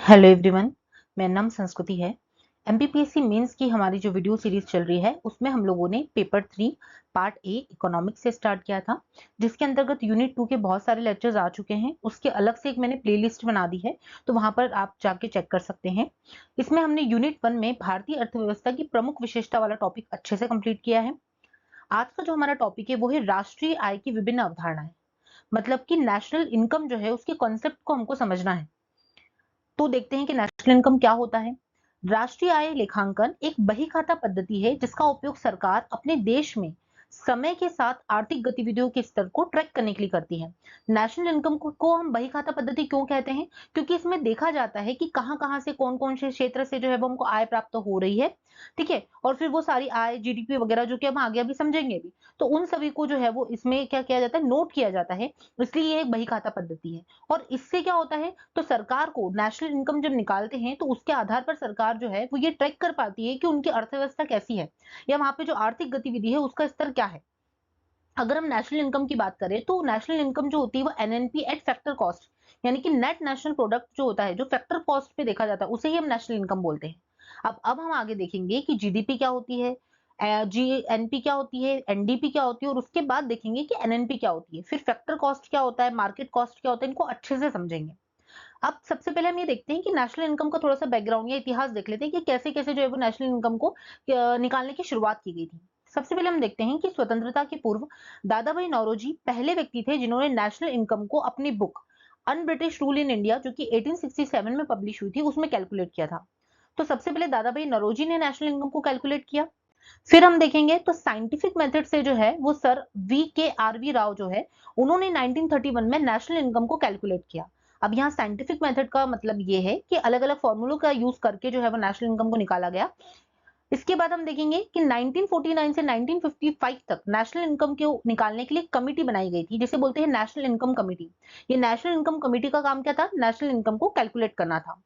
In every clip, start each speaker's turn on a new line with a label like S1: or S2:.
S1: Hello everyone, मेरा नाम संस्कृति है। एमपीपीएससी मेंस की हमारी जो वीडियो सीरीज चल रही है उसमें हम लोगों ने पेपर 3 पार्ट ए इकोनॉमिक्स से स्टार्ट किया था, जिसके अंतर्गत यूनिट 2 के बहुत सारे लेक्चर्स आ चुके हैं। उसके अलग से एक मैंने प्लेलिस्ट बना दी है, तो वहां पर आप जाके चेक कर सकते हैं। इसमें हमने यूनिट 1 में भारतीय अर्थव्यवस्था की प्रमुख विशेषता वाला टॉपिक अच्छे से कंप्लीट किया है। आज का जो हमारा टॉपिक है वो है राष्ट्रीय आय की विभिन्न अवधारणाएं, मतलब कि नेशनल इनकम जो है उसके कॉन्सेप्ट को हमको समझना है। तो देखते हैं कि नेशनल इनकम क्या होता है। राष्ट्रीय आय लेखांकन एक बही खाता पद्धति है जिसका उपयोग सरकार अपने देश में समय के साथ आर्थिक गतिविधियों के स्तर को ट्रैक करने के लिए करती है। नेशनल इनकम को हम बही खाता पद्धति क्यों कहते हैं? क्योंकि इसमें देखा जाता है कि कहां कहां से कौन कौन से क्षेत्र से जो है वो हमको आय प्राप्त हो रही है। ठीक है, और फिर वो सारी आय जीडीपी वगैरह जो कि हम आगे अभी समझेंगे भी, तो उन सभी को जो है वो इसमें क्या किया जाता है, नोट किया जाता है। इसलिए ये एक बही खाता पद्धति है। और इससे क्या होता है, तो सरकार को नेशनल इनकम जब निकालते हैं तो उसके आधार पर सरकार जो है वो ये ट्रैक कर पाती है कि उनकी अर्थव्यवस्था कैसी है, या वहां पे जो आर्थिक गतिविधि है उसका स्तर क्या है। अगर हम नेशनल इनकम की बात करें तो नेशनल इनकम जो होती है वो एनएनपी एट फैक्टर कॉस्ट, यानी कि नेट नेशनल प्रोडक्ट जो होता है, जो फैक्टर कॉस्ट पे देखा जाता है, उसे ही हम नेशनल इनकम बोलते हैं। अब हम आगे देखेंगे कि जीडीपी क्या होती है, जीएनपी क्या होती है, एनडीपी क्या होती है, और उसके बाद देखेंगे कि एनएनपी क्या होती है, फिर फैक्टर कॉस्ट क्या होता है, मार्केट कॉस्ट क्या होता है, इनको अच्छे से समझेंगे। अब सबसे पहले हम ये देखते हैं कि नेशनल इनकम का थोड़ा सा बैकग्राउंड या इतिहास देख लेते हैं कि कैसे कैसे जो है वो नेशनल इनकम को निकालने की शुरुआत की गई थी। सबसे पहले हम देखते हैं कि स्वतंत्रता के पूर्व दादा भाई नौरोजी पहले व्यक्ति थे जिन्होंने नेशनल इनकम को अपनी book un British rule in India, जो कि 1867 में पब्लिश हुई थी, उसमें कैलकुलेट किया था। तो सबसे पहले दादा भाई नौरोजी ने नेशनल इनकम को कैलकुलेट किया। फिर हम देखेंगे तो साइंटिफिक मेथड से जो है वो सर वी राव जो है, उन्होंने 1931 में नेशनल इनकम को कैलकुलेट किया। अब यहाँ साइंटिफिक मेथड का मतलब ये है कि अलग अलग फॉर्मूलों का यूज करके जो है वो नेशनल इनकम को निकाला गया। इसके बाद हम देखेंगे कि 1949 से 1955 तक नेशनल इनकम को निकालने के लिए कमिटी बनाई गई थी, जिसे बोलते हैं नेशनल इनकम कमिटी। ये नेशनल इनकम कमिटी का काम क्या था? नेशनल इनकम को कैलकुलेट करना था।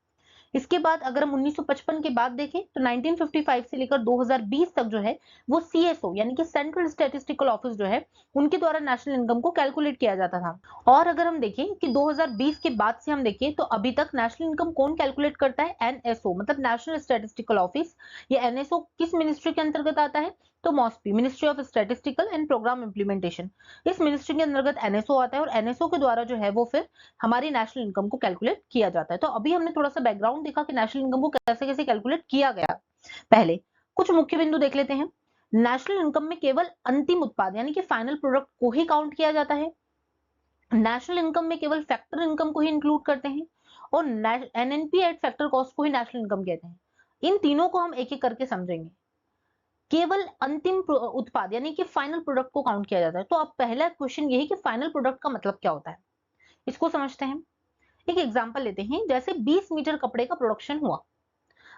S1: इसके बाद अगर हम 1955 के बाद देखें तो 1955 से लेकर 2020 तक जो है वो सीएसओ यानी कि सेंट्रल स्टैटिस्टिकल ऑफिस जो है, उनके द्वारा नेशनल इनकम को कैलकुलेट किया जाता था। और अगर हम देखें कि 2020 के बाद से हम देखें तो अभी तक नेशनल इनकम कौन कैलकुलेट करता है? एनएसओ, मतलब नेशनल स्टैटिस्टिकल ऑफिस। ये एनएसओ किस मिनिस्ट्री के अंतर्गत आता है? तो MOSPI, ministry of statistical and programme implementation. इस मिनिस्ट्री के अंतर्गत एनएसओ आता है और एनएसओ के द्वारा जो है वो फिर हमारी नेशनल इनकम को कैलकुलेट किया जाता है। तो अभी हमने थोड़ा सा बैकग्राउंड देखा कि नेशनल इनकम को कैसे कैसे कैलकुलेट किया गया। पहले कुछ मुख्य बिंदु देख लेते हैं। नेशनल इनकम में केवल अंतिम उत्पाद यानी कि फाइनल प्रोडक्ट को ही काउंट किया जाता है। नेशनल इनकम में केवल फैक्टर इनकम को ही इंक्लूड करते हैं, और एनएनपी एट फैक्टर कॉस्ट को ही नेशनल इनकम कहते हैं। इन तीनों को हम एक एक करके समझेंगे। केवल अंतिम उत्पाद यानी कि फाइनल प्रोडक्ट को काउंट किया जाता है। तो अब पहला क्वेश्चन यही कि फाइनल प्रोडक्ट का मतलब क्या होता है, इसको समझते हैं। एक एग्जांपल लेते हैं, जैसे 20 मीटर कपड़े का प्रोडक्शन हुआ।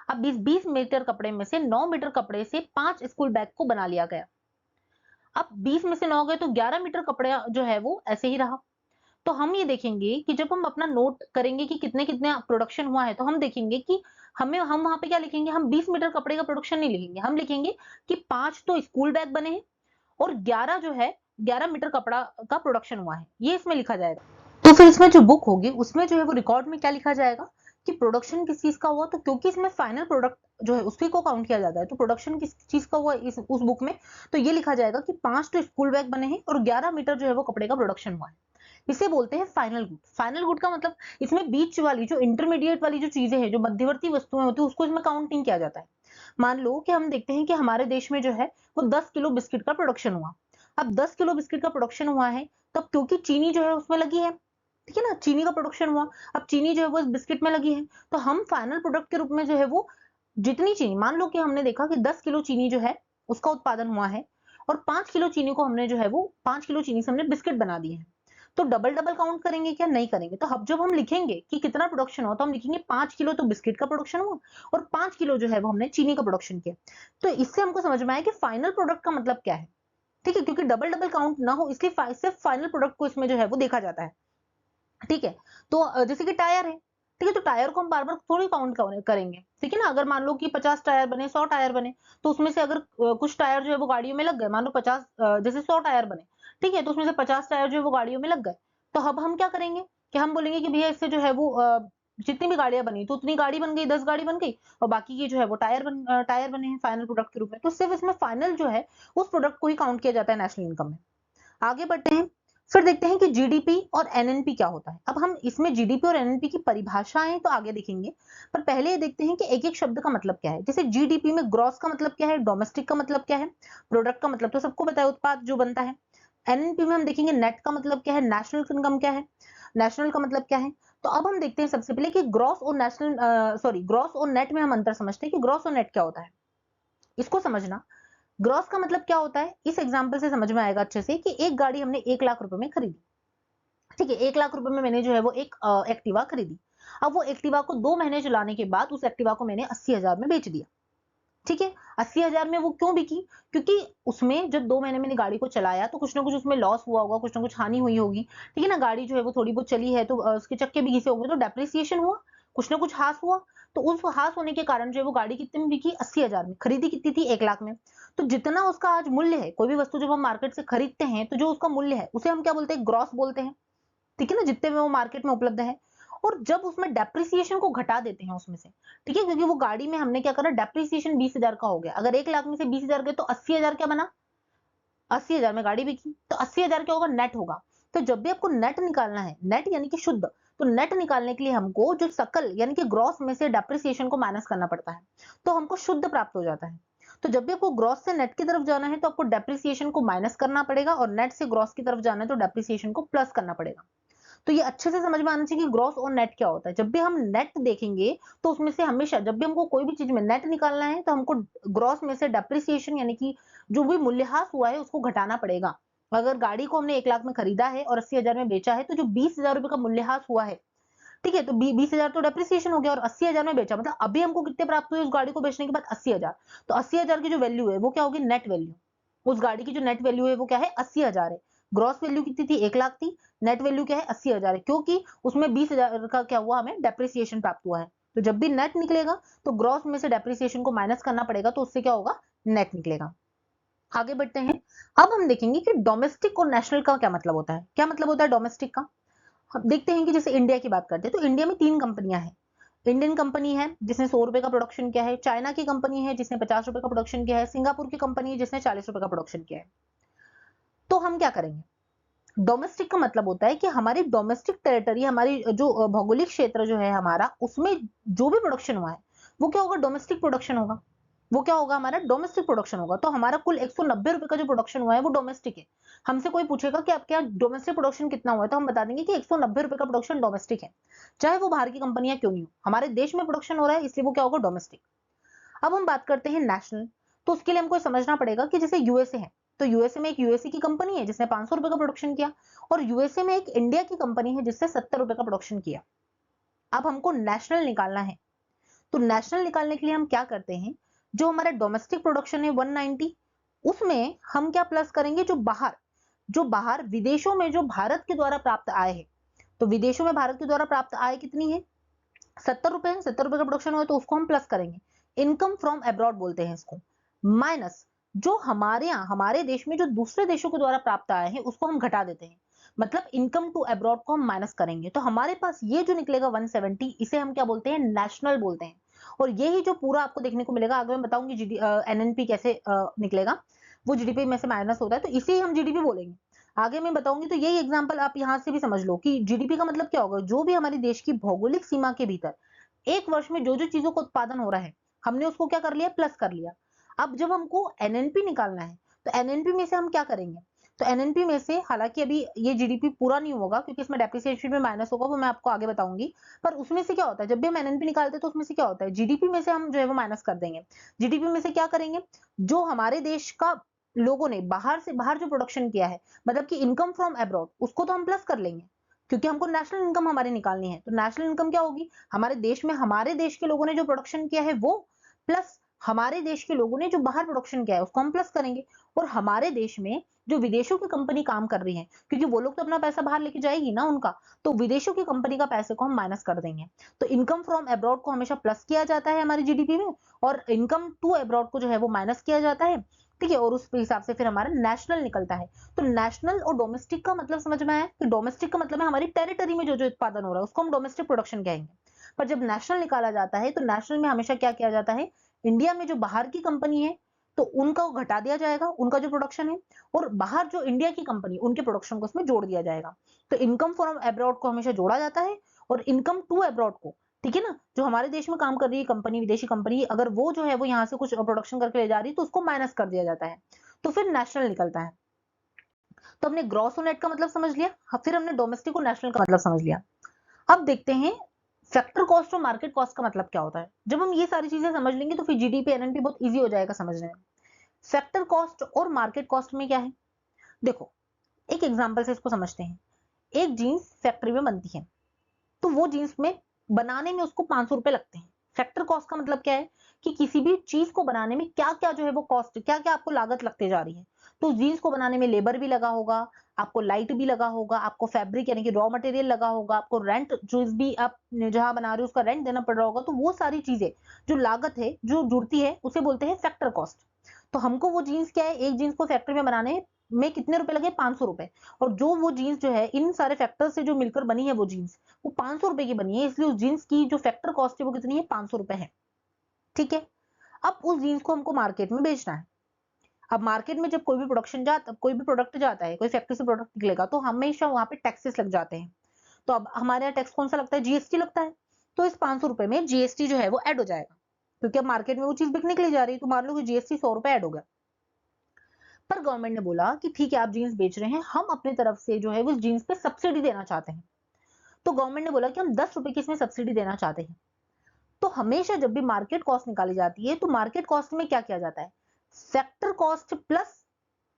S1: अब 20 मीटर कपड़े में से 9 मीटर कपड़े से 5 स्कूल बैग को बना लिया गया। अब 20 में से 9 गए तो 11 मीटर कपड़े जो है वो ऐसे ही रहा। तो हम ये देखेंगे कि जब हम अपना नोट करेंगे कि कितने कितने प्रोडक्शन हुआ है, तो हम देखेंगे कि हम वहां पे क्या लिखेंगे, हम 20 मीटर कपड़े का प्रोडक्शन नहीं लिखेंगे, हम लिखेंगे कि 5 तो स्कूल बैग बने हैं और 11 जो है 11 मीटर कपड़ा का प्रोडक्शन हुआ है, ये इसमें लिखा जाएगा। तो फिर इसमें जो बुक होगी उसमें जो है वो रिकॉर्ड में क्या लिखा जाएगा कि प्रोडक्शन किस चीज का हुआ। तो क्योंकि इसमें फाइनल प्रोडक्ट जो है उसकी को काउंट किया जाता है, तो प्रोडक्शन किस चीज का हुआ इस उस बुक में, तो ये लिखा जाएगा कि 5 तो स्कूल बैग बने हैं और 11 मीटर जो है वो कपड़े का प्रोडक्शन हुआ है। इसे बोलते हैं फाइनल गुड। फाइनल गुड का मतलब इसमें बीच वाली जो इंटरमीडिएट वाली जो चीजें हैं, जो मध्यवर्ती वस्तुएं होती है, उसको इसमें काउंट नहीं किया जाता है। मान लो कि हम देखते हैं कि हमारे देश में जो है वो 10 किलो बिस्किट का प्रोडक्शन हुआ। अब 10 किलो बिस्किट का प्रोडक्शन हुआ है, तब क्योंकि चीनी जो है उसमें लगी है, ठीक है ना, चीनी का प्रोडक्शन हुआ। अब चीनी जो है वो बिस्किट में लगी है, तो हम फाइनल प्रोडक्ट के रूप में जो है वो जितनी चीनी, मान लो कि हमने देखा कि 10 किलो चीनी जो है उसका उत्पादन हुआ है, और 5 किलो चीनी को हमने जो है वो 5 किलो चीनी से हमने बिस्किट बना दिए हैं। तो डबल डबल काउंट करेंगे क्या? नहीं करेंगे। तो अब जब हम लिखेंगे कि कितना प्रोडक्शन हुआ, तो हम लिखेंगे 5 किलो तो बिस्किट का प्रोडक्शन हुआ और 5 किलो जो है वो हमने चीनी का प्रोडक्शन किया। तो इससे हमको समझ में आया कि फाइनल प्रोडक्ट का मतलब क्या है। ठीक है, क्योंकि डबल डबल काउंट ना हो इसलिए सिर्फ फाइनल प्रोडक्ट को इसमें जो है वो देखा जाता है। ठीक है, तो जैसे कि टायर है, ठीक है, तो टायर को हम बार बार थोड़ी काउंट करेंगे, ठीक है ना। अगर मान लो कि 50 टायर बने, 100 टायर बने, तो उसमें से अगर कुछ टायर जो है वो गाड़ियों में लग गए, मान लो 50 जैसे 100 टायर बने, ठीक है, तो उसमें से 50 टायर जो है वो गाड़ियों में लग गए, तो अब हम क्या करेंगे कि हम बोलेंगे कि भैया इससे जो है वो जितनी भी गाड़ियां बनी तो उतनी गाड़ी बन गई, 10 गाड़ी बन गई, और बाकी के जो है वो टायर बने हैं फाइनल प्रोडक्ट के रूप में। तो सिर्फ इसमें फाइनल जो है उस प्रोडक्ट को ही काउंट किया जाता है नेशनल इनकम में। आगे बढ़ते हैं, फिर देखते हैं कि जीडीपी और एनएनपी क्या होता है। अब हम इसमें जीडीपी और एनएनपी की परिभाषाएं तो आगे देखेंगे, पर पहले ये देखते हैं कि एक एक शब्द का मतलब क्या है। जैसे जीडीपी में ग्रॉस का मतलब क्या है, डोमेस्टिक का मतलब क्या है, प्रोडक्ट का मतलब तो सबको पता है, उत्पाद जो बनता है। एनएनपी में हम देखेंगे नेट का मतलब क्या है, नेशनल इनकम क्या है, नेशनल का मतलब क्या है। तो अब हम देखते हैं सबसे पहले कि ग्रॉस और ग्रॉस और नेट में हम अंतर समझते हैं कि ग्रॉस और नेट क्या होता है। इसको समझना, ग्रॉस का मतलब क्या होता है इस एग्जांपल से समझ में आएगा अच्छे से, कि एक गाड़ी हमने 1 लाख रुपए में खरीदी। ठीक है, 1 लाख रुपए में मैंने जो है वो एक एक्टिवा खरीदी। अब वो एक्टिवा को 2 महीने चलाने के बाद उस एक्टिवा को मैंने 80,000 में बेच दिया। ठीक है, 80,000 में वो क्यों बिकी? क्योंकि उसमें जब 2 महीने मैंने गाड़ी को चलाया तो कुछ ना कुछ उसमें लॉस हुआ होगा, कुछ ना कुछ हानि हुई होगी। ठीक है ना, गाड़ी जो है वो थोड़ी बहुत चली है तो उसके चक्के भी घिसे होंगे, तो डेप्रिसिएशन हुआ, कुछ ना कुछ हास हुआ। तो उस हास होने के कारण जो है वो गाड़ी कितने में बिकी, 80,000 में। खरीदी कितनी थी, 1 लाख में। तो जितना उसका आज मूल्य है, कोई भी वस्तु जब हम मार्केट से खरीदते हैं तो जो उसका मूल्य है उसे हम क्या बोलते हैं, ग्रॉस बोलते हैं। ठीक है ना, जितने में वो मार्केट में उपलब्ध है। और जब उसमें डेप्रिसिएशन को घटा देते हैं उसमें से, ठीक है, क्योंकि वो गाड़ी में हमने क्या करा, डेप्रिसिएशन 20,000 का हो गया। अगर 1 लाख में से 20,000 गए तो 80,000 क्या बना, 80,000 में गाड़ी बिकी, तो 80,000 क्या होगा, नेट होगा। तो जब भी आपको नेट निकालना है, नेट यानी कि शुद्ध, तो नेट निकालने के लिए हमको जो सकल यानी कि ग्रॉस में से डेप्रिसिएशन को माइनस करना पड़ता है, तो हमको शुद्ध प्राप्त हो जाता है। तो जब भी आपको ग्रॉस से नेट की तरफ जाना है तो आपको डेप्रिसिएशन को माइनस करना पड़ेगा, और नेट से ग्रॉस की तरफ जाना है तो डेप्रिसिएशन को प्लस करना पड़ेगा। तो ये अच्छे से समझ में आना चाहिए कि ग्रॉस और नेट क्या होता है। जब भी हम नेट देखेंगे तो उसमें से हमेशा, जब भी हमको कोई भी चीज में नेट निकालना है तो हमको ग्रॉस में से डेप्रिसिएशन यानी कि जो भी मूल्यह्रास हुआ है उसको घटाना पड़ेगा। अगर गाड़ी को हमने 1 लाख में खरीदा है और 80,000 में बेचा है, तो जो 20,000 रुपए का मूल्यह्रास हुआ है, ठीक है, तो 20,000 तो डेप्रिसिएशन हो गया, और 80,000 में बेचा, मतलब अभी हमको कितने प्राप्त हुए उस गाड़ी को बेचने के बाद, 80,000। तो 80,000 की जो वैल्यू है वो क्या होगी, नेट वैल्यू। उस गाड़ी की जो नेट वैल्यू है वो क्या है, 80,000 है। ग्रॉस वैल्यू कितनी थी, 1 लाख थी। नेट वैल्यू क्या है, 80,000 है, क्योंकि उसमें 20,000 का क्या हुआ, हमें डेप्रिसिएशन प्राप्त हुआ है। तो जब भी नेट निकलेगा तो ग्रॉस में से डेप्रिसिएशन को माइनस करना पड़ेगा, तो उससे क्या होगा, नेट निकलेगा। आगे बढ़ते हैं, अब हम देखेंगे कि डोमेस्टिक और नेशनल का क्या मतलब होता है। क्या मतलब होता है डोमेस्टिक का? हम देखते हैं कि जैसे इंडिया की बात करते हैं तो इंडिया में 3 कंपनियां हैं। इंडियन कंपनी है जिसने 100 रुपए का प्रोडक्शन किया है, चाइना की कंपनी है जिसने 50 रुपए का प्रोडक्शन किया है, सिंगापुर की कंपनी है जिसने 40 रुपए का प्रोडक्शन किया है। तो हम क्या करेंगे, डोमेस्टिक का मतलब होता है कि हमारी डोमेस्टिक टेरिटरी, हमारी जो भौगोलिक क्षेत्र जो है हमारा, उसमें जो भी प्रोडक्शन हुआ है वो क्या होगा, डोमेस्टिक प्रोडक्शन होगा। वो क्या होगा, हमारा डोमेस्टिक प्रोडक्शन होगा। तो हमारा कुल 190 रुपए का जो प्रोडक्शन हुआ है वो डोमेस्टिक है। हमसे कोई पूछेगा कि आपके यहाँ डोमेस्टिक प्रोडक्शन कितना हुआ है, तो हम बता देंगे कि 190 रुपए का प्रोडक्शन डोमेस्टिक है, चाहे वो बाहर की कंपनियां क्यों नहीं हो, हमारे देश में प्रोडक्शन हो रहा है, इसलिए वो क्या होगा, डोमेस्टिक। अब हम बात करते हैं नेशनल। तो उसके लिए हमको समझना पड़ेगा कि जैसे यूएसए है, तो यूएसए में एक यूएसए की कंपनी है जिसने 500 रुपए का प्रोडक्शन किया, और यूएसए में एक इंडिया की कंपनी है जिसने 70 रुपए का प्रोडक्शन किया। अब हमको नेशनल निकालना है, तो नेशनल निकालने के लिए हम क्या करते हैं, जो हमारा डोमेस्टिक प्रोडक्शन है 190, उसमें हम क्या प्लस करेंगे, जो बाहर विदेशों में जो भारत के द्वारा प्राप्त आय है। तो विदेशों में भारत के द्वारा प्राप्त आय कितनी है, 70 रुपए, 70 रुपए का प्रोडक्शन हुआ, तो उसको हम प्लस करेंगे, इनकम फ्रॉम अब्रॉड बोलते हैं इसको। माइनस जो हमारे यहाँ, हमारे देश में जो दूसरे देशों के द्वारा प्राप्त आए हैं उसको हम घटा देते हैं, मतलब इनकम टू अब्रॉड को हम माइनस करेंगे। तो हमारे पास ये जो निकलेगा 170, इसे हम क्या बोलते हैं, नेशनल बोलते हैं। और यही जो पूरा आपको देखने को मिलेगा, आगे मैं बताऊंगी एनएनपी कैसे निकलेगा, वो जीडीपी में से माइनस होता है, तो इसे हम जीडीपी बोलेंगे। आगे मैं बताऊंगी, तो यही एग्जांपल आप यहां से भी समझ लो कि जीडीपी का मतलब क्या होगा, जो भी हमारे देश की भौगोलिक सीमा के भीतर एक वर्ष में जो जो चीजों का उत्पादन हो रहा है, हमने उसको क्या कर लिया, प्लस कर लिया। अब जब हमको एनएनपी निकालना है, तो एनएनपी में से हम क्या करेंगे, तो एनएनपी में से, हालांकि अभी ये जीडीपी पूरा नहीं होगा क्योंकि इसमें डेप्रिसिएशन में माइनस होगा, वो मैं आपको आगे बताऊंगी। पर उसमें से क्या होता है, जब भी हम एनएनपी निकालते हैं तो उसमें से क्या होता है, जीडीपी में से हम जो है वो माइनस कर देंगे। जीडीपी में से क्या करेंगे, जो हमारे देश का लोगों ने बाहर से बाहर जो प्रोडक्शन किया है, मतलब कि इनकम फ्रॉम अब्रॉड, उसको तो हम प्लस कर लेंगे, क्योंकि हमको नेशनल इनकम हमारी निकालनी है। तो नेशनल इनकम क्या होगी, हमारे देश में हमारे देश के लोगों ने जो प्रोडक्शन किया है वो, प्लस हमारे देश के लोगों ने जो बाहर प्रोडक्शन किया है उसको हम प्लस करेंगे। और हमारे देश में जो विदेशों की कंपनी काम कर रही है, क्योंकि वो लोग तो अपना पैसा बाहर लेके जाएगी ना उनका, तो विदेशों की कंपनी का पैसे को हम माइनस कर देंगे। तो इनकम फ्रॉम अब्रॉड को हमेशा प्लस किया जाता है हमारी जीडीपी में, और इनकम टू अब्रॉड को जो है वो माइनस किया जाता है। ठीक है, और उस हिसाब से फिर हमारा नेशनल निकलता है। तो नेशनल और डोमेस्टिक का मतलब समझ में आया, कि डोमेस्टिक का मतलब है हमारी टेरिटरी में जो जो उत्पादन हो रहा है उसको हम डोमेस्टिक प्रोडक्शन कहेंगे। पर जब नेशनल निकाला जाता है तो नेशनल में हमेशा क्या किया जाता है, इंडिया में जो बाहर की कंपनी है तो उनका घटा दिया जाएगा, उनका जो प्रोडक्शन है, और बाहर जो इंडिया की कंपनी उनके प्रोडक्शन को उसमें जोड़ दिया जाएगा। तो इनकम फ्रॉम अब्रॉड को हमेशा जोड़ा जाता है, और इनकम टू अब्रॉड को, ठीक है ना, जो हमारे देश में काम कर रही है कंपनी, विदेशी कंपनी, अगर वो जो है वो यहाँ से कुछ प्रोडक्शन करके ले जा रही है तो उसको माइनस कर दिया जाता है, तो फिर नेशनल निकलता है। तो हमने ग्रॉस और नेट का मतलब समझ लिया, फिर हमने डोमेस्टिक और नेशनल का मतलब समझ लिया। अब देखते हैं फैक्टर कॉस्ट और मार्केट कॉस्ट का मतलब क्या होता है। जब हम ये सारी चीजें समझ लेंगे तो फिर जीडीपी एनएनपी बहुत इजी हो जाएगा समझने में। फैक्टर कॉस्ट और मार्केट कॉस्ट में क्या है, देखो एक एग्जांपल से इसको समझते हैं। एक जीन्स फैक्ट्री में बनती है, तो वो जीन्स में बनाने में उसको 500 रुपए लगते हैं। फैक्टर कॉस्ट का मतलब क्या है कि किसी भी चीज को बनाने में क्या क्या जो है वो कॉस्ट, क्या क्या आपको लागत लगते जा रही है। तो जीन्स को बनाने में लेबर भी लगा होगा, आपको लाइट भी लगा होगा, आपको फैब्रिक यानी कि रॉ मटेरियल लगा होगा, आपको रेंट जो भी आप जहां बना रहे हो उसका रेंट देना पड़ रहा होगा। तो वो सारी चीजें जो लागत है जो जुड़ती है उसे बोलते हैं फैक्टर कॉस्ट। तो हमको वो जीन्स क्या है, एक जीन्स को फैक्ट्री में बनाने में कितने रुपए लगे, 500 रुपए, और जो वो जीन्स जो है इन सारे फैक्टर से जो मिलकर बनी है वो जीन्स, वो 500 रुपए की बनी है, इसलिए उस जीन्स की जो फैक्टर कॉस्ट है वो कितनी है, 500 रुपए है। ठीक है, अब उस जीन्स को हमको मार्केट में बेचना है। अब मार्केट में जब कोई भी प्रोडक्शन जाता, कोई भी प्रोडक्ट जाता है, कोई फैक्ट्री से प्रोडक्ट निकलेगा तो हमेशा वहां पे टैक्सेस लग जाते हैं। तो अब हमारे यहाँ टैक्स कौन सा लगता है, जीएसटी लगता है। तो इस 500 रुपए में जीएसटी जो है वो ऐड हो जाएगा, क्योंकि अब मार्केट में वो चीज बिकने के लिए जा रही है। तो मान लो कि जीएसटी 100 रुपए ऐड हो गया। पर गवर्नमेंट ने बोला कि ठीक है आप जीन्स बेच रहे हैं, हम अपनी तरफ से जो है उस जीन्स पे सब्सिडी देना चाहते हैं। तो गवर्नमेंट ने बोला कि हम 10 रुपए की इसमें सब्सिडी देना चाहते हैं। तो हमेशा जब भी मार्केट कॉस्ट निकाली जाती है तो मार्केट कॉस्ट में क्या किया जाता है, factor cost plus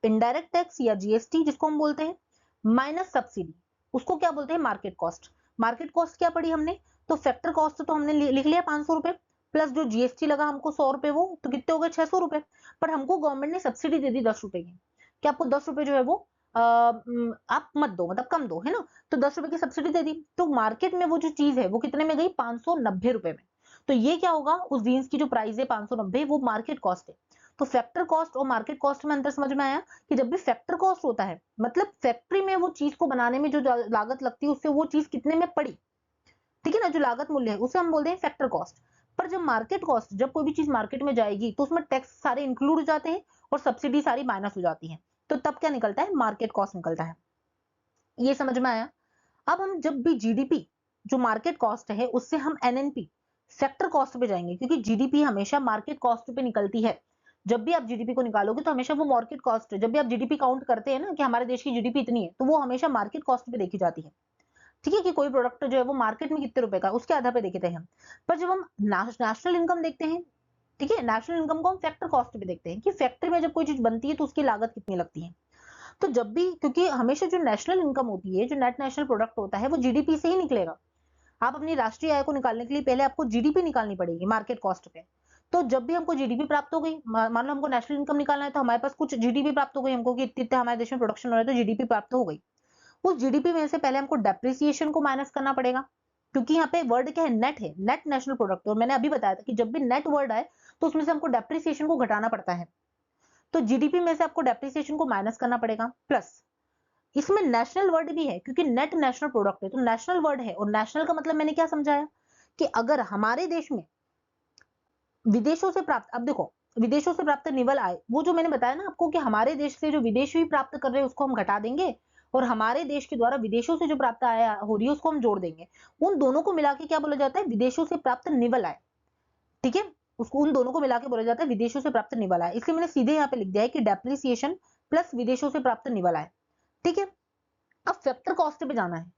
S1: indirect tax या जीएसटी जिसको हम बोलते हैं, माइनस सब्सिडी, उसको क्या बोलते हैं, मार्केट कॉस्ट। मार्केट कॉस्ट क्या पड़ी हमने, तो फैक्टर कॉस्ट तो हमने लिख लिया 500 रुपए, प्लस जो जीएसटी लगा हमको 100 रुपए, वो तो कितने हो गए, 600 रुपए। पर हमको गवर्नमेंट ने सब्सिडी दे दी 10 रुपए की, कि आपको 10 रुपए जो है वो आप मत दो, मतलब कम दो, है ना। तो 10 रुपए की सब्सिडी दे दी, तो मार्केट में वो जो चीज है वो कितने में गई, 590 रुपए में। तो ये क्या होगा, उस जीन्स की जो प्राइस है 590, वो मार्केट कॉस्ट है। तो फैक्टर कॉस्ट और मार्केट कॉस्ट में अंतर समझ में आया, कि जब भी फैक्टर कॉस्ट होता है मतलब फैक्ट्री में वो चीज को बनाने में जो लागत लगती है उससे वो चीज कितने में पड़ी, ठीक है ना, जो लागत मूल्य है उसे हम बोलते हैं फैक्टर कॉस्ट। पर जब मार्केट कॉस्ट, जब कोई भी चीज मार्केट में जाएगी तो उसमें टैक्स सारे इंक्लूड हो जाते हैं और सब्सिडी सारी माइनस हो जाती है, तो तब क्या निकलता है, मार्केट कॉस्ट निकलता है। ये समझ में आया। अब हम जब भी जीडीपी, जो मार्केट कॉस्ट है, उससे हम एनएनपी सेक्टर कॉस्ट पे जाएंगे, क्योंकि जीडीपी हमेशा मार्केट कॉस्ट पे निकलती है। जब भी आप जीडीपी को निकालोगे तो हमेशा वो मार्केट कॉस्ट, जब भी आप जीडीपी काउंट करते हैं ना कि हमारे देश की जीडीपी इतनी है, तो वो हमेशा मार्केट कॉस्ट पे देखी जाती है। ठीक है, कि कोई प्रोडक्ट जो है वो मार्केट में कितने रुपए का उसके आधार पे देखते हैं हम। पर जब हम नेशनल इनकम देखते हैं, ठीक है, नेशनल इनकम को हम फैक्टर कॉस्ट पे देखते हैं कि फैक्ट्री में जब कोई चीज बनती है तो उसकी लागत कितनी लगती है। तो जब भी, क्योंकि हमेशा जो नेशनल इनकम होती है, जो नेट नेशनल प्रोडक्ट होता है, वो जीडीपी से ही निकलेगा। आप अपनी राष्ट्रीय आय को निकालने के लिए पहले आपको जीडीपी निकालनी पड़ेगी मार्केट कॉस्ट पे। तो जब भी हमको जीडीपी प्राप्त हो गई, मान लो हमको नेशनल इनकम निकालना है, तो हमारे पास कुछ जीडीपी प्राप्त हो गई हमको कि इतने हमारे देश में प्रोडक्शन हो रहा है, तो जीडीपी प्राप्त हो गई। उस जीडीपी में से पहले हमको डेप्रिसिएशन को माइनस करना पड़ेगा, क्योंकि यहाँ पे वर्ड क्या है, नेट है, नेट नेशनल प्रोडक्ट। और मैंने अभी बताया था कि जब भी नेट वर्ड आए तो उसमें से हमको डेप्रिसिएशन को घटाना पड़ता है। तो जीडीपी में से आपको डेप्रिसिएशन को माइनस करना पड़ेगा, प्लस इसमें नेशनल वर्ड भी है, क्योंकि नेट नेशनल प्रोडक्ट है तो नेशनल वर्ड है। और नेशनल का मतलब मैंने क्या समझाया, कि अगर हमारे देश में विदेशों से प्राप्त, अब देखो विदेशों से प्राप्त निवल आय, वो जो मैंने बताया ना आपको कि हमारे देश से जो विदेशी प्राप्त कर रहे हैं उसको हम घटा देंगे, और हमारे देश के द्वारा विदेशों से जो प्राप्त आय हो रही है उसको हम जोड़ देंगे। उन दोनों को मिला के क्या बोला जाता है, विदेशों से प्राप्त निवल आय। ठीक है, उसको उन दोनों को मिला के बोला जाता है विदेशों से प्राप्त निवल आय। इसलिए मैंने सीधे यहाँ पे लिख दिया है कि डेप्रिसिएशन प्लस विदेशों से प्राप्त निवल आय। ठीक है, अब फैक्टर कॉस्ट पे जाना है,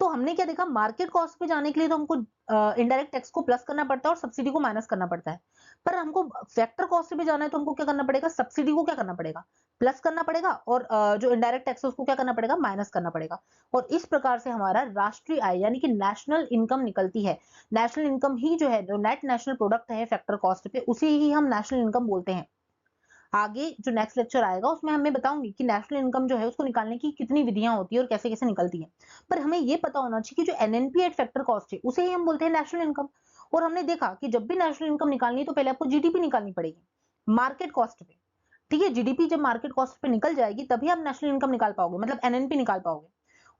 S1: तो हमने क्या देखा, मार्केट कॉस्ट पे जाने के लिए तो हमको इनडायरेक्ट टैक्स को प्लस करना पड़ता है और सब्सिडी को माइनस करना पड़ता है। पर हमको फैक्टर कॉस्ट पे जाना है तो हमको क्या करना पड़ेगा, सब्सिडी को क्या करना पड़ेगा, प्लस करना पड़ेगा, और जो इनडायरेक्ट टैक्स है उसको क्या करना पड़ेगा, माइनस करना पड़ेगा। और इस प्रकार से हमारा राष्ट्रीय आय यानी कि नेशनल इनकम निकलती है। नेशनल इनकम ही जो है, जो नेट नेशनल प्रोडक्ट है फैक्टर कॉस्ट पे, उसे ही हम नेशनल इनकम बोलते हैं। आगे जो नेक्स्ट लेक्चर आएगा उसमें हमें बताऊंगी कि नेशनल इनकम जो है उसको निकालने की कितनी विधियां होती है और कैसे कैसे निकलती है। पर हमें ये पता होना चाहिए कि जो एनएनपी एट फैक्टर कॉस्ट है उसे ही हम बोलते हैं नेशनल इनकम। और हमने देखा कि जब भी नेशनल इनकम निकालनी है तो पहले आपको जीडीपी निकालनी पड़ेगी मार्केट कॉस्ट पे। ठीक है, जीडीपी जब मार्केट कॉस्ट पे निकल जाएगी तभी आप नेशनल इनकम निकाल पाओगे, मतलब एनएनपी निकाल पाओगे।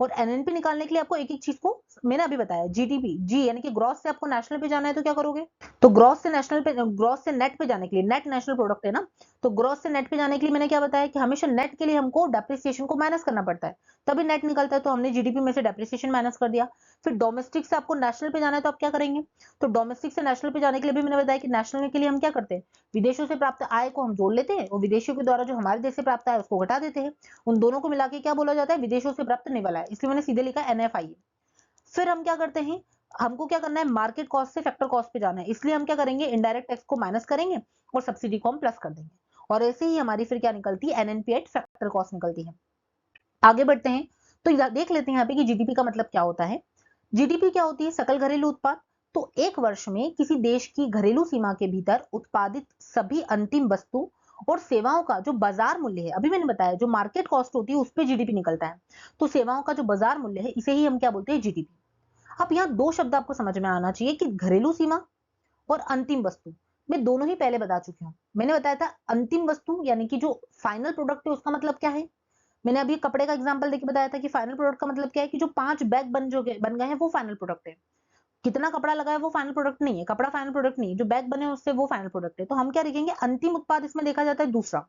S1: और एनएनपी निकालने के लिए आपको एक एक चीज को मैंने अभी बताया, जीडीपी, जी यानी कि ग्रॉस से आपको नेशनल पे जाना है तो क्या करोगे, तो ग्रॉस से नेशनल पे, ग्रॉस से नेट पे जाने के लिए, नेट नेशनल प्रोडक्ट है ना, तो ग्रॉस से नेट पे जाने के लिए मैंने क्या बताया कि हमेशा नेट के लिए हमको डेप्रिसिएशन को माइनस करना पड़ता है, तभी नेट निकलता है, तो हमने जीडीपी में से डेप्रिसिएशन माइनस कर दिया। फिर डोमेस्टिक से आपको नेशनल पे जाना है तो आप क्या करेंगे, तो डोमेस्टिक से नेशनल पे जाने के लिए भी मैंने बताया कि नेशनल के लिए हम क्या करते हैं, विदेशों से प्राप्त आय को हम जोड़ लेते हैं और विदेशियों के द्वारा जो हमारे देश से प्राप्त आय उसको घटा देते हैं, उन दोनों को मिला के क्या बोला जाता है, विदेशों से प्राप्त निवल आय, इसलिए मैंने सीधे लिखा एनएफआई। फिर हम क्या करते हैं, हमको क्या करना है, मार्केट कॉस्ट से फैक्टर कॉस्ट पे जाना है, इसलिए हम क्या करेंगे, इनडायरेक्ट टैक्स को माइनस करेंगे और सब्सिडी को हम प्लस कर देंगे, और ऐसे ही हमारी फिर क्या निकलती है, एनएनपी एट फैक्टर कॉस्ट निकलती है। आगे बढ़ते हैं तो देख लेते हैं यहाँ पे कि जीडीपी का मतलब क्या होता है। जीडीपी क्या होती है, सकल घरेलू उत्पाद। तो एक वर्ष में किसी देश की घरेलू सीमा के भीतर उत्पादित सभी अंतिम वस्तु और सेवाओं का जो बाजार मूल्य है, अभी मैंने बताया जो मार्केट कॉस्ट होती है उस पे जीडीपी निकलता है, तो सेवाओं का जो बाजार मूल्य है इसे ही हम क्या बोलते हैं, जीडीपी। अब यहाँ दो शब्द आपको समझ में आना चाहिए कि घरेलू सीमा और अंतिम वस्तु, मैं दोनों ही पहले बता चुकी हूँ। मैंने बताया था अंतिम वस्तु यानी कि जो फाइनल प्रोडक्ट है उसका मतलब क्या है, मैंने अभी कपड़े का एग्जांपल देके बताया था कि फाइनल प्रोडक्ट का मतलब क्या है कि जो 5 बैग बन गए हैं वो फाइनल प्रोडक्ट है, कितना कपड़ा लगा है वो फाइनल प्रोडक्ट नहीं है, कपड़ा फाइनल प्रोडक्ट नहीं है, जो बैग बने हैं उससे वो फाइनल प्रोडक्ट है। तो हम क्या लिखेंगे, अंतिम उत्पाद इसमें देखा जाता है दूसरा।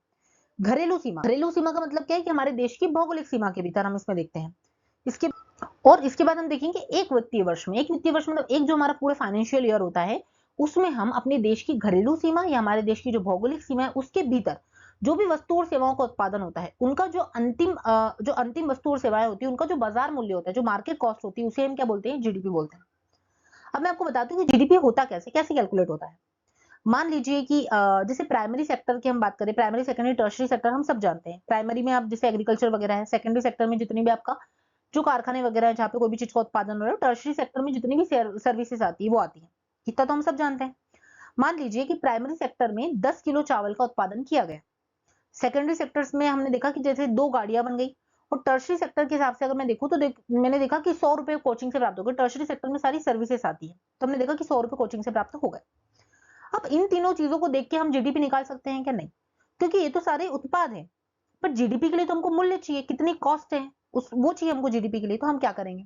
S1: घरेलू सीमा, घरेलू सीमा का मतलब क्या है कि हमारे देश की भौगोलिक सीमा के भीतर हम इसमें देखते हैं। इसके और इसके बाद हम देखेंगे एक वित्तीय वर्ष में, एक वित्तीय वर्ष मतलब एक जो हमारा पूरा फाइनेंशियल ईयर होता है उसमें हम अपने देश की घरेलू सीमा या हमारे देश की जो भौगोलिक सीमा है उसके भीतर जो भी वस्तु और सेवाओं का उत्पादन होता है उनका जो अंतिम वस्तु और सेवाएं होती है उनका जो बाजार मूल्य होता है, जो मार्केट कॉस्ट होती है, उसे हम क्या बोलते हैं, जीडीपी बोलते हैं। अब मैं आपको बताती हूँ कि जीडीपी होता कैसे, कैसे कैलकुलेट होता है। मान लीजिए कि जैसे प्राइमरी सेक्टर की हम बात करें, प्राइमरी सेकेंडरी टर्शरी सेक्टर हम सब जानते हैं। प्राइमरी में आप जैसे एग्रीकल्चर वगैरह है, सेकेंडरी सेक्टर में जितनी भी आपका जो कारखाने वगैरह है जहाँ पे कोई भी चीज का उत्पादन हो रहा है, टर्शरी सेक्टर में जितनी भी सर्विसेज आती है वो आती है, इतना तो हम सब जानते हैं। मान लीजिए कि प्राइमरी सेक्टर में 10 किलो चावल का उत्पादन किया गया, सेकेंडरी सेक्टर्स में हमने देखा कि जैसे 2 गाड़ियां बन गई, और टर्शरी सेक्टर के हिसाब से अगर मैं देखूं तो मैंने देखा कि 100 रुपए कोचिंग से प्राप्त हो गए, टर्शरी सेक्टर में सारी सर्विसेज आती है, तो हमने देखा कि 100 रुपए कोचिंग से प्राप्त हो गए। अब इन तीनों चीजों को देख के हम जीडीपी निकाल सकते हैं क्या, नहीं, क्योंकि ये तो सारे उत्पाद हैं, पर जीडीपी के लिए तो हमको मूल्य चाहिए, कितनी कॉस्ट है उस वो चाहिए हमको जीडीपी के लिए। तो हम क्या करेंगे,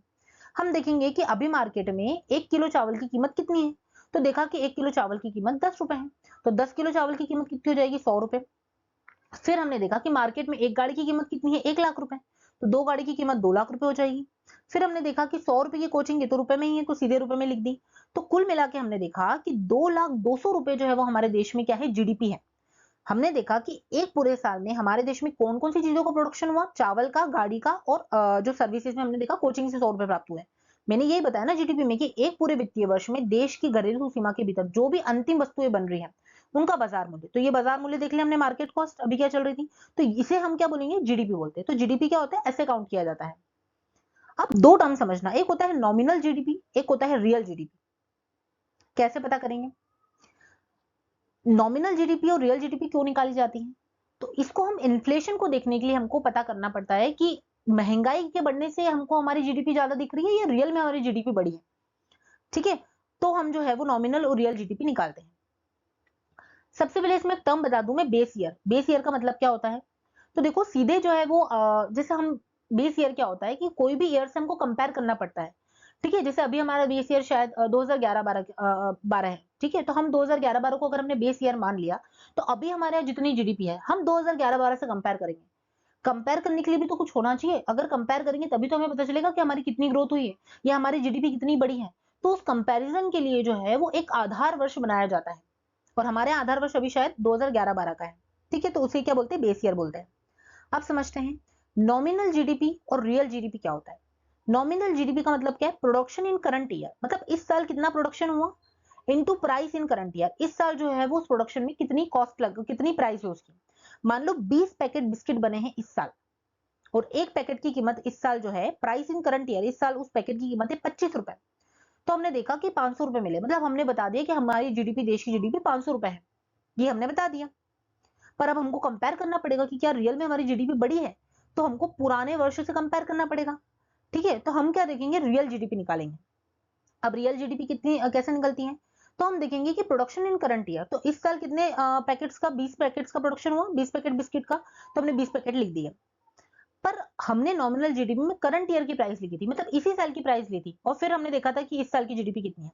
S1: हम देखेंगे कि अभी मार्केट में 1 किलो चावल की कीमत कितनी है, तो देखा कि 1 किलो चावल की कीमत 10 रुपए है, तो 10 किलो चावल की कीमत कितनी हो जाएगी, 100 रुपए। फिर हमने देखा कि मार्केट में एक गाड़ी की कीमत कितनी है, 1 लाख रुपए, तो 2 गाड़ी की कीमत 2 लाख रुपए हो जाएगी। फिर हमने देखा कि 100 रुपए की कोचिंग ये तो रुपए में ही है, तो सीधे रुपए में लिख दी। तो कुल मिला के हमने देखा कि 2,02,000 रुपए जो है वो हमारे देश में क्या है, जीडीपी है। हमने देखा कि एक पूरे साल में हमारे देश में कौन कौन सी चीजों का प्रोडक्शन हुआ, चावल का, गाड़ी का, और जो सर्विसेज में हमने देखा कोचिंग से 100 रुपए प्राप्त हुए। मैंने यही बताया ना जीडीपी में कि एक पूरे वित्तीय वर्ष में देश की घरेलू सीमा के भीतर जो भी अंतिम वस्तुएं बन रही हैं उनका बाजार मूल्य, तो ये बाजार मूल्य देख लिया हमने, मार्केट कॉस्ट अभी क्या चल रही थी, तो इसे हम क्या बोलेंगे, जीडीपी बोलते हैं। तो जीडीपी क्या होता है, ऐसे काउंट किया जाता है। अब दो टर्म समझना, एक होता है नॉमिनल जीडीपी, एक होता है रियल जीडीपी। कैसे पता करेंगे, नॉमिनल जीडीपी और रियल जीडीपी क्यों निकाली जाती है, तो इसको हम इन्फ्लेशन को देखने के लिए हमको पता करना पड़ता है कि महंगाई के बढ़ने से हमको हमारी जीडीपी ज्यादा दिख रही है या रियल में हमारी जीडीपी बढ़ी है, ठीक है। तो हम जो है वो नॉमिनल और रियल जीडीपी निकालते हैं। सबसे पहले इसमें टर्म बता दूं मैं, बेस ईयर। बेस ईयर का मतलब क्या होता है, तो देखो सीधे जो है वो जैसे हम, बेस ईयर क्या होता है कि कोई भी ईयर से हमको कंपेयर करना पड़ता है, ठीक है। जैसे अभी हमारा बेस ईयर शायद 2011-12 है, ठीक है, तो हम 2011-12 को अगर हमने बेस ईयर मान लिया, तो अभी हमारे यहाँ जितनी जीडीपी है हम 2011-12 से कंपेयर करेंगे। कंपेयर करने के लिए भी तो कुछ होना चाहिए, अगर कंपेयर करेंगे तभी तो हमें पता चलेगा कि हमारी कितनी ग्रोथ हुई है या हमारी जीडीपी कितनी बड़ी है। तो उस कंपैरिजन के लिए जो है वो एक आधार वर्ष बनाया जाता है, और हमारे यहाँ आधार वर्ष अभी शायद 2011-12 का है, ठीक है, तो उसे क्या बोलते हैं, बेस ईयर बोलते हैं। अब समझते हैं नॉमिनल जीडीपी और रियल जीडीपी क्या होता है। नॉमिनल जीडीपी का मतलब क्या है, प्रोडक्शन इन करंट ईयर, मतलब इस साल कितना प्रोडक्शन हुआ, into price in current year, इस साल जो है वो उस प्रोडक्शन में कितनी कॉस्ट लग, कितनी प्राइस है उसकी। मान लो 20 पैकेट बिस्किट बने हैं इस साल, और एक पैकेट की कीमत इस साल जो है, प्राइस इन करंट ईयर, इस साल उस पैकेट की कीमत है 25 रुपए। तो हमने देखा कि 500 रुपए मिले, मतलब हमने बता दिया कि हमारी जीडीपी, देश की जीडीपी 500 रुपए है, ये हमने बता दिया। पर अब हमको कंपेयर करना पड़ेगा कि क्या रियल में हमारी जीडीपी बढ़ी है, तो हमको पुराने वर्षों से कंपेयर करना पड़ेगा, ठीक है। तो हम क्या देखेंगे, रियल जीडीपी निकालेंगे। अब रियल जीडीपी कितनी कैसे निकलती है, तो हम देखेंगे कि प्रोडक्शन इन करंट ईयर, तो इस साल कितने पैकेट्स का, 20 पैकेट्स का प्रोडक्शन हुआ, 20 पैकेट बिस्किट का, तो हमने 20 पैकेट लिख दिए। पर हमने नॉमिनल जीडीपी में करंट ईयर की प्राइस लिखी थी, मतलब इसी साल की प्राइस ली थी, और फिर हमने देखा था कि इस साल की जीडीपी कितनी है।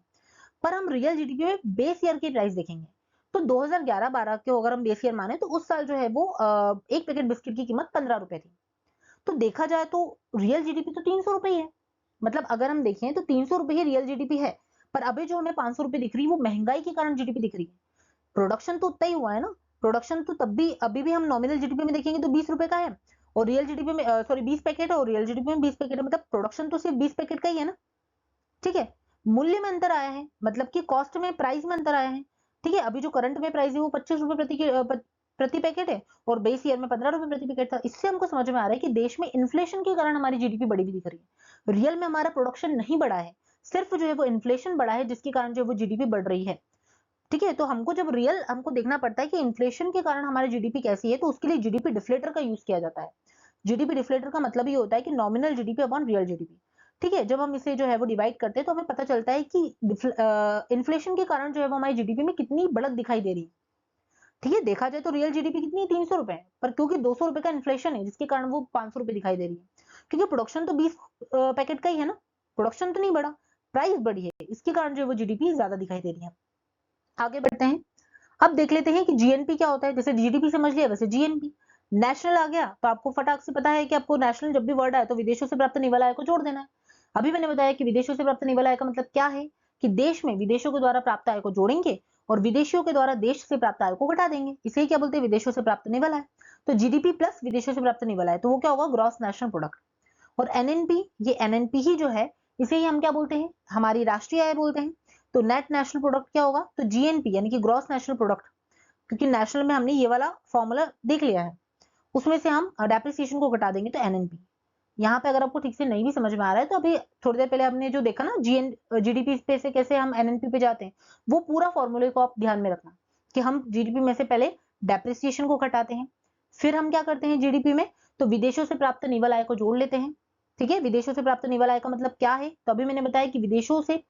S1: पर हम रियल जीडीपी में बेस ईयर की प्राइस देखेंगे, तो 2011-12 के अगर हम बेस ईयर माने तो उस साल जो है वो एक पैकेट बिस्किट की कीमत 15 रुपए थी। तो देखा जाए तो रियल जीडीपी तो 300 रुपए ही है। मतलब अगर हम देखें तो 300 रुपए ही रियल जीडीपी है, पर अभी जो हमें 500 रुपए दिख रही है वो महंगाई के कारण जीडीपी दिख रही है। प्रोडक्शन तो उतना ही हुआ है ना, प्रोडक्शन तो तब भी अभी भी हम नॉमिनल जीडीपी में देखेंगे तो 20 रुपए का है, और रियल जीडीपी में सॉरी 20 पैकेट है, और रियल जीडीपी में 20 पैकेट है, मतलब प्रोडक्शन तो सिर्फ 20 पैकेट का ही है ना। ठीक है, मूल्य में अंतर आया है, मतलब कि कॉस्ट में, प्राइस में अंतर आया है। ठीक है, अभी जो करंट में प्राइस है वो 25 रुपए प्रति पैकेट है, और बेस ईयर में 15 रुपए प्रति पैकेट था। इससे हमको समझ में आ रहा है कि देश में इन्फ्लेशन के कारण हमारी जीडीपी बढ़ी हुई दिख रही है। रियल में हमारा प्रोडक्शन नहीं बढ़ा है, सिर्फ जो है वो इन्फ्लेशन बढ़ा है, जिसके कारण जो है वो जीडीपी बढ़ रही है। ठीक है, तो हमको जब रियल हमको देखना पड़ता है कि इन्फ्लेशन के कारण हमारी जीडीपी कैसी है, तो उसके लिए जीडीपी डिफ्लेटर का यूज किया जाता है। जीडीपी डिफ्लेटर का मतलब ये होता है कि nominal GDP upon real GDP. ठीक है, जब हम इसे जो है वो डिवाइड करते हैं तो हमें पता चलता है कि इन्फ्लेशन के कारण जो है वो हमारी जीडीपी में कितनी बढ़त दिखाई दे रही है। ठीक है, देखा जाए तो रियल जीडीपी कितनी है, 300 रुपए है, पर क्योंकि 200 रुपए का इन्फ्लेशन है जिसके कारण वो 500 रुपए दिखाई दे रही है, क्योंकि प्रोडक्शन तो 20 पैकेट का ही है ना, प्रोडक्शन तो नहीं बढ़ा, प्राइस बढ़ी है, इसके कारण जो है वो जीडीपी ज्यादा दिखाई दे रही है। आगे बढ़ते हैं, अब देख लेते हैं कि जीएनपी क्या होता है। जैसे जीडीपी समझ लिया, वैसे जीएनपी। नेशनल आ गया तो आपको फटाक से पता है कि आपको नेशनल जब भी वर्ड आए तो विदेशों से प्राप्त निवल आय को जोड़ देना है। अभी मैंने बताया कि विदेशों से प्राप्त निवल आय का मतलब क्या है, कि देश में विदेशों के द्वारा प्राप्त आय को जोड़ेंगे और विदेशियों के द्वारा देश से प्राप्त आय को घटा देंगे, इसे क्या बोलते हैं, विदेशों से प्राप्त निवल आय। तो जीडीपी प्लस विदेशों से प्राप्त निवल आय, तो वो क्या होगा, ग्रॉस नेशनल प्रोडक्ट। और एनएनपी, ये एनएनपी ही जो है, इसे ही हम क्या बोलते हैं, हमारी राष्ट्रीय आय बोलते हैं। तो नेट नेशनल प्रोडक्ट क्या होगा, तो जीएनपी यानी कि ग्रॉस नेशनल प्रोडक्ट, क्योंकि नेशनल में हमने ये वाला फॉर्मूला देख लिया है, उसमें से हम डेप्रिसिएशन को घटा देंगे तो एनएनपी। यहाँ पे अगर आपको ठीक से नहीं भी समझ में आ रहा है तो अभी थोड़ी देर पहले हमने जो देखा ना जीडीपी पे से कैसे हम एनएनपी पे जाते हैं, वो पूरा फॉर्मूले को आप ध्यान में रखना कि हम जीडीपी में से पहले डेप्रिसिएशन को घटाते हैं, फिर हम क्या करते हैं जीडीपी में, तो विदेशों से प्राप्त निवल आय को जोड़ लेते हैं। ठीक है, विदेशों से प्राप्त निवल आय का मतलब क्या है, तो अभी मैंने बताया कि विदेशों से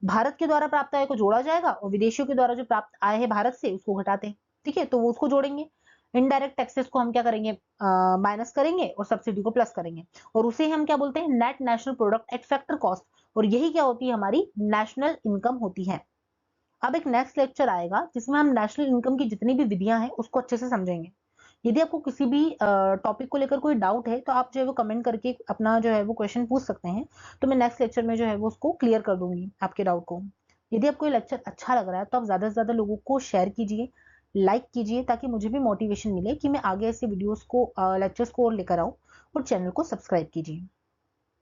S1: भारत के द्वारा प्राप्त आय को जोड़ा जाएगा और विदेशियों के द्वारा जो प्राप्त आय है भारत से उसको घटाते हैं। ठीक है, तो वो उसको जोड़ेंगे। इनडायरेक्ट टैक्सेस को हम क्या करेंगे, माइनस करेंगे और सब्सिडी को प्लस करेंगे, और उसे हम क्या बोलते हैं, net national product at factor cost. और यही क्या होती है, हमारी नेशनल इनकम होती है। अब एक नेक्स्ट लेक्चर आएगा जिसमें हम नेशनल इनकम की जितनी भी विधियां हैं उसको अच्छे से समझेंगे। यदि आपको किसी भी टॉपिक को लेकर कोई डाउट है तो आप जो है वो कमेंट करके अपना जो है वो क्वेश्चन पूछ सकते हैं, तो मैं नेक्स्ट लेक्चर में जो है वो उसको क्लियर कर दूंगी आपके डाउट को। यदि आपको ये लेक्चर अच्छा लग रहा है तो आप ज्यादा से ज्यादा लोगों को शेयर कीजिए, लाइक कीजिए, ताकि मुझे भी मोटिवेशन मिले कि मैं आगे ऐसे वीडियोस को लेक्चर्स को और लेकर आऊं, और चैनल को सब्सक्राइब कीजिए।